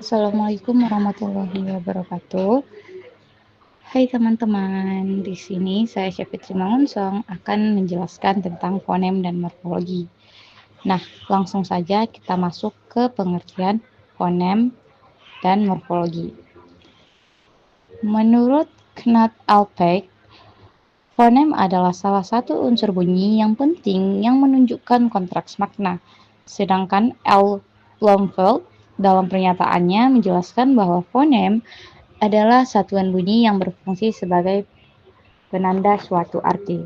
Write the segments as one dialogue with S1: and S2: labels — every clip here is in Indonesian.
S1: Assalamualaikum warahmatullahi wabarakatuh. Hai teman-teman, di sini saya Syafitri Mangunsong akan menjelaskan tentang fonem dan morfologi. Nah, langsung saja kita masuk ke pengertian fonem dan morfologi. Menurut Knut Alpert, fonem adalah salah satu unsur bunyi yang penting yang menunjukkan kontraks makna. Sedangkan L. Blomfield dalam pernyataannya menjelaskan bahwa fonem adalah satuan bunyi yang berfungsi sebagai penanda suatu arti.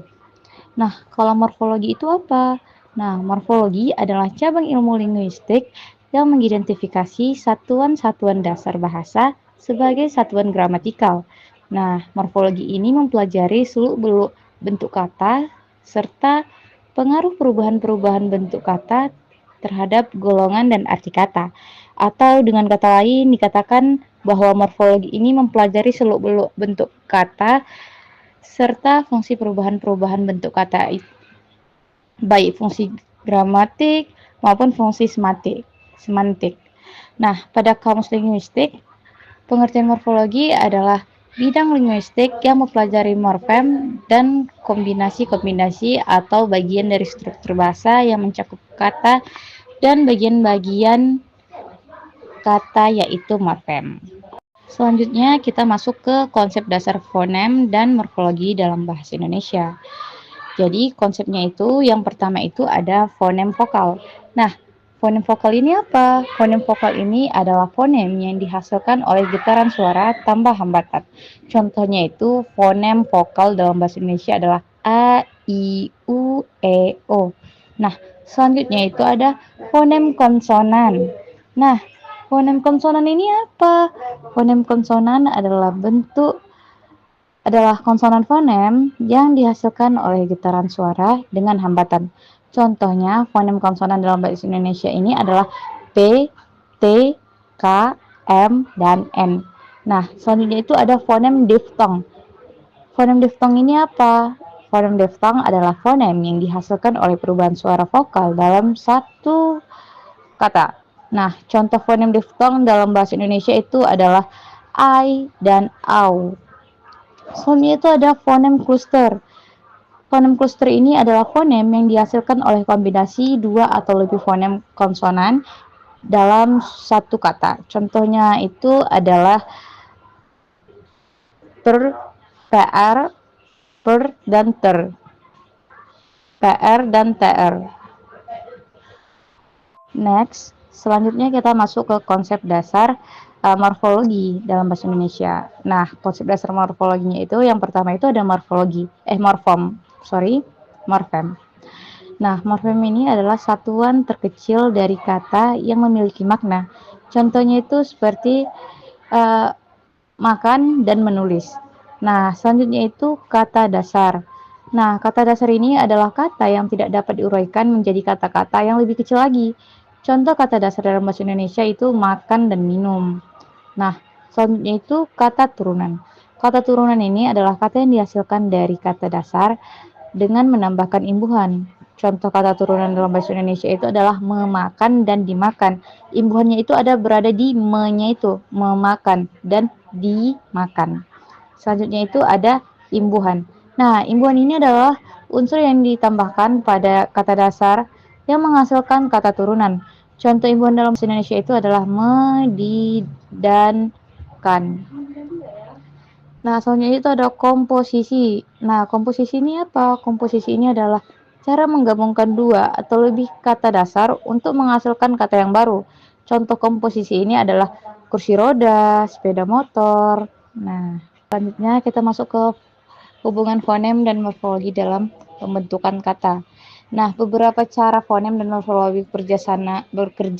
S1: Nah, kalau morfologi itu apa? Nah, morfologi adalah cabang ilmu linguistik yang mengidentifikasi satuan-satuan dasar bahasa sebagai satuan gramatikal. Nah, morfologi ini mempelajari seluk-beluk bentuk kata serta pengaruh perubahan-perubahan bentuk kata terhadap golongan dan arti kata. Atau dengan kata lain dikatakan bahwa morfologi ini mempelajari seluk-beluk bentuk kata serta fungsi perubahan-perubahan bentuk kata, baik fungsi gramatik maupun fungsi semantik. Nah, pada kamus linguistik, pengertian morfologi adalah bidang linguistik yang mempelajari morfem dan kombinasi-kombinasi atau bagian dari struktur bahasa yang mencakup kata dan bagian-bagian kata yaitu morfem. Selanjutnya kita masuk ke konsep dasar fonem dan morfologi dalam bahasa Indonesia. Jadi konsepnya itu yang pertama itu ada fonem vokal. Nah, fonem vokal ini apa? Fonem vokal ini adalah fonem yang dihasilkan oleh getaran suara tambah hambatan. Contohnya itu fonem vokal dalam bahasa Indonesia adalah A, I, U, E, O. Nah, selanjutnya itu ada fonem konsonan. Nah, fonem konsonan ini apa? Fonem konsonan adalah konsonan fonem yang dihasilkan oleh getaran suara dengan hambatan. Contohnya, fonem konsonan dalam bahasa Indonesia ini adalah P, T, K, M, dan N. Nah, selanjutnya itu ada fonem diftong. Fonem diftong ini apa? Fonem diftong adalah fonem yang dihasilkan oleh perubahan suara vokal dalam satu kata. Nah, contoh fonem diftong dalam bahasa Indonesia itu adalah I dan AU. Selanjutnya itu ada fonem cluster. Fonem cluster ini adalah fonem yang dihasilkan oleh kombinasi dua atau lebih fonem konsonan dalam satu kata. Contohnya itu adalah PR, dan ter. PR dan TR. Next, selanjutnya kita masuk ke konsep dasar morfologi dalam bahasa Indonesia. Nah, konsep dasar morfologinya itu yang pertama itu ada morfem. Nah, morfem ini adalah satuan terkecil dari kata yang memiliki makna. Contohnya itu seperti makan dan menulis. Nah, selanjutnya itu kata dasar. Nah, kata dasar ini adalah kata yang tidak dapat diuraikan menjadi kata-kata yang lebih kecil lagi. Contoh kata dasar dalam bahasa Indonesia itu makan dan minum. Nah, selanjutnya itu kata turunan. Kata turunan ini adalah kata yang dihasilkan dari kata dasar dengan menambahkan imbuhan. Contoh kata turunan dalam bahasa Indonesia itu adalah memakan dan dimakan. Imbuhannya itu berada di me-nya itu, memakan dan dimakan. Selanjutnya itu ada imbuhan. Nah, imbuhan ini adalah unsur yang ditambahkan pada kata dasar yang menghasilkan kata turunan. Contoh imbuhan dalam bahasa Indonesia itu adalah me, di, dan, kan. Nah, selanjutnya itu ada komposisi. Nah, komposisi ini apa? Komposisi ini adalah cara menggabungkan dua atau lebih kata dasar untuk menghasilkan kata yang baru. Contoh komposisi ini adalah kursi roda, sepeda motor. Nah, selanjutnya kita masuk ke hubungan fonem dan morfologi dalam pembentukan kata. Nah, beberapa cara fonem dan morfologi bekerja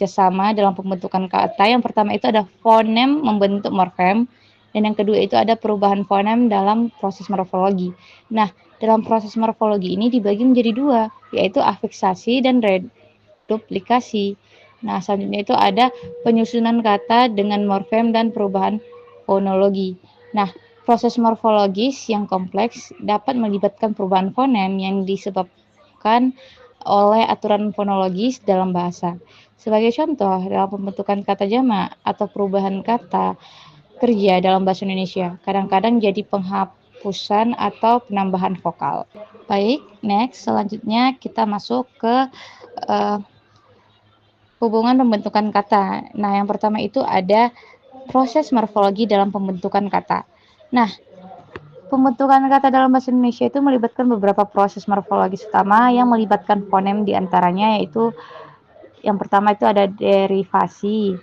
S1: sama dalam pembentukan kata. Yang pertama itu ada fonem membentuk morfem, dan yang kedua itu ada perubahan fonem dalam proses morfologi. Nah, dalam proses morfologi ini dibagi menjadi dua, yaitu afiksasi dan reduplikasi. Nah, selanjutnya itu ada penyusunan kata dengan morfem dan perubahan fonologi. Nah, proses morfologis yang kompleks dapat melibatkan perubahan fonem yang disebabkan oleh aturan fonologis dalam bahasa. Sebagai contoh, dalam pembentukan kata jamak atau perubahan kata kerja dalam bahasa Indonesia, kadang-kadang jadi penghapusan atau penambahan vokal. Baik, next, selanjutnya kita masuk ke hubungan pembentukan kata. Nah, yang pertama itu ada proses morfologi dalam pembentukan kata. Nah, pembentukan kata dalam bahasa Indonesia itu melibatkan beberapa proses morfologis utama yang melibatkan fonem diantaranya, yaitu yang pertama itu ada derivasi,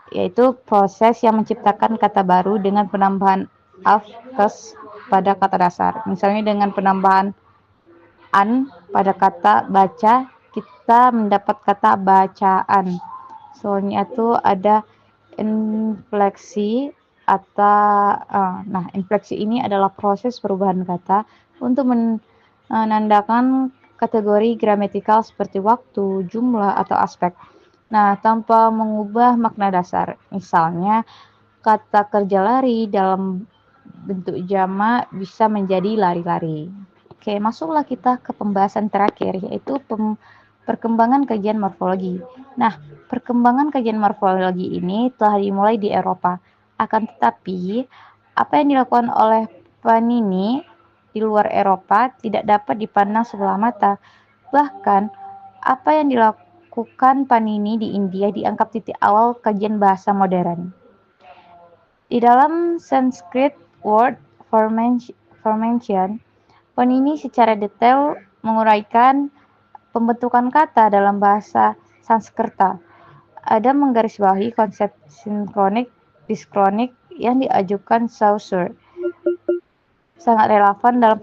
S1: yaitu proses yang menciptakan kata baru dengan penambahan afkes pada kata dasar. Misalnya dengan penambahan an pada kata baca, kita mendapat kata bacaan. Soalnya itu ada infleksi atau infleksi ini adalah proses perubahan kata untuk menandakan kategori gramatikal seperti waktu, jumlah, atau aspek. Nah, tanpa mengubah makna dasar. Misalnya, kata kerja lari dalam bentuk jamak bisa menjadi lari-lari. Oke, masuklah kita ke pembahasan terakhir, yaitu perkembangan kajian morfologi. Nah, perkembangan kajian morfologi ini telah dimulai di Eropa. Akan tetapi, apa yang dilakukan oleh Panini di luar Eropa tidak dapat dipandang sebelah mata. Bahkan, apa yang dilakukan Panini di India dianggap titik awal kajian bahasa modern. Di dalam Sanskrit Word Formation, Panini secara detail menguraikan pembentukan kata dalam bahasa Sanskerta. Ada menggarisbawahi konsep sinkronik, diskronik yang diajukan Saussure. Sangat relevan dalam